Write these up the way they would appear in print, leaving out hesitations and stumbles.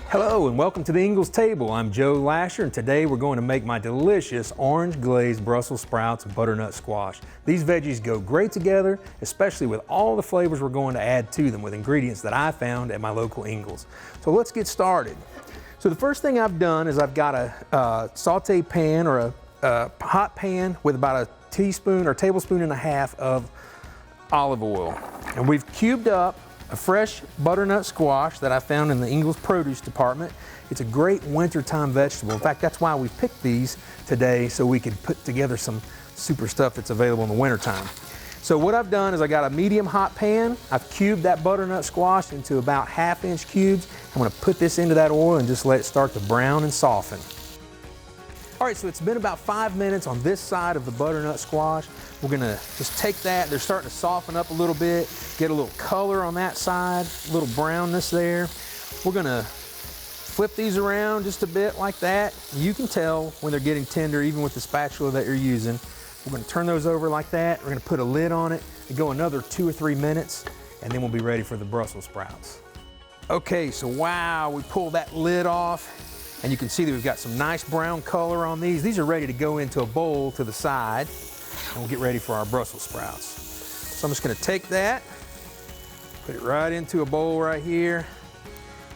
Hello and welcome to the Ingles table. I'm Joe Lasher and today we're going to make my delicious orange glazed Brussels sprouts and butternut squash. These veggies go great together, especially with all the flavors we're going to add to them with ingredients that I found at my local Ingles. So let's get started. So the first thing I've done is I've got a saute pan or a hot pan with about a teaspoon or tablespoon and a half of olive oil. And we've cubed up a fresh butternut squash that I found in the Ingles produce department. It's a great wintertime vegetable. In fact, that's why we picked these today, so we could put together some super stuff that's available in the wintertime. So what I've done is I got a medium hot pan. I've cubed that butternut squash into about 1/2-inch cubes. I'm gonna put this into that oil and just let it start to brown and soften. All right, so it's been about 5 minutes on this side of the butternut squash. We're gonna just take that, they're starting to soften up a little bit, get a little color on that side, a little brownness there. We're gonna flip these around just a bit like that. You can tell when they're getting tender, even with the spatula that you're using. We're gonna turn those over like that. We're gonna put a lid on it and go another 2 or 3 minutes, and then we'll be ready for the Brussels sprouts. Okay, so wow, we pull that lid off. And you can see that we've got some nice brown color on these. These are ready to go into a bowl to the side, and we'll get ready for our Brussels sprouts. So I'm just gonna take that, put it right into a bowl right here,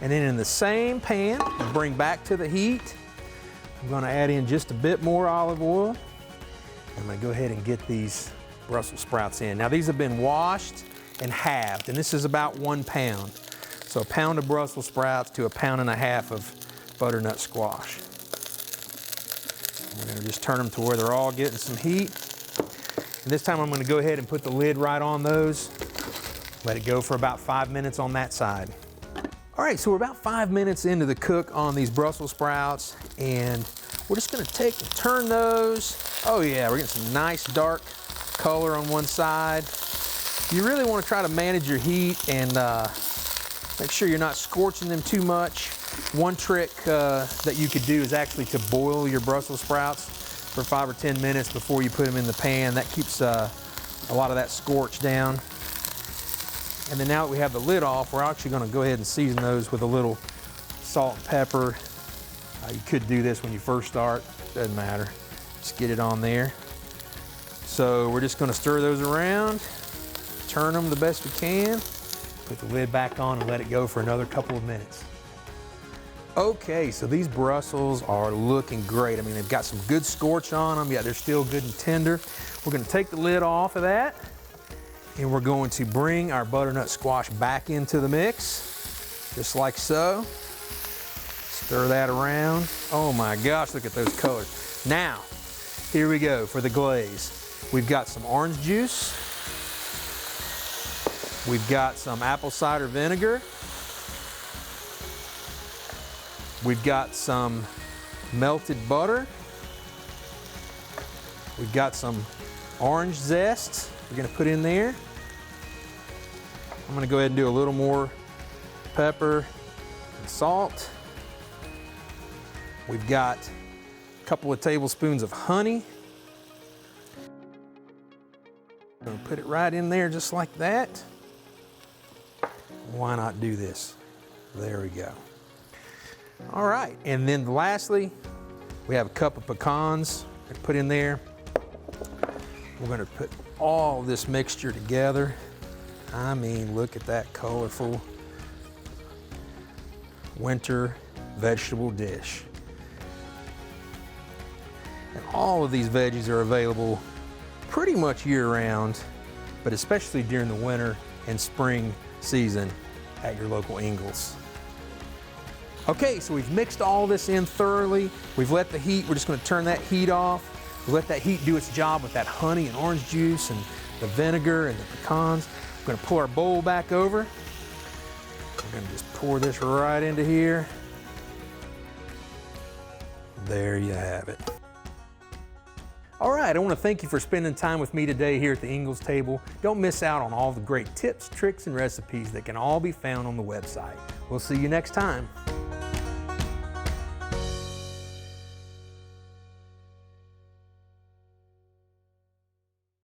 and then in the same pan, bring back to the heat. I'm gonna add in just a bit more olive oil. I'm gonna go ahead and get these Brussels sprouts in. Now these have been washed and halved, and this is about 1 pound. So a pound of Brussels sprouts to 1.5 pounds of butternut squash. We're gonna just turn them to where they're all getting some heat. And this time I'm gonna go ahead and put the lid right on those. Let it go for about 5 minutes on that side. All right, so we're about 5 minutes into the cook on these Brussels sprouts, and we're just gonna take and turn those. Oh yeah, we're getting some nice dark color on one side. You really wanna try to manage your heat and make sure you're not scorching them too much. One trick that you could do is actually to boil your Brussels sprouts for 5 or 10 minutes before you put them in the pan. That keeps a lot of that scorch down. And then now that we have the lid off, we're actually gonna go ahead and season those with a little salt and pepper. You could do this when you first start, doesn't matter. Just get it on there. So we're just gonna stir those around, turn them the best we can, put the lid back on and let it go for another couple of minutes. Okay, so these Brussels are looking great. I mean, they've got some good scorch on them. Yeah, they're still good and tender. We're gonna take the lid off of that, and we're going to bring our butternut squash back into the mix, just like so. Stir that around. Oh my gosh, look at those colors. Now, here we go for the glaze. We've got some orange juice. We've got some apple cider vinegar. We've got some melted butter. We've got some orange zest we're gonna put in there. I'm gonna go ahead and do a little more pepper and salt. We've got a couple of tablespoons of honey. I'm gonna put it right in there just like that. Why not do this? There we go. All right, and then lastly, we have a cup of pecans to put in there. We're gonna put all this mixture together. I mean, look at that colorful winter vegetable dish. And all of these veggies are available pretty much year-round, but especially during the winter and spring season at your local Ingles. Okay, so we've mixed all this in thoroughly. We've let the heat, we're just gonna turn that heat off. We let that heat do its job with that honey and orange juice and the vinegar and the pecans. We're gonna pull our bowl back over. We're gonna just pour this right into here. There you have it. All right, I want to thank you for spending time with me today here at the Ingles table. Don't miss out on all the great tips, tricks, and recipes that can all be found on the website. We'll see you next time.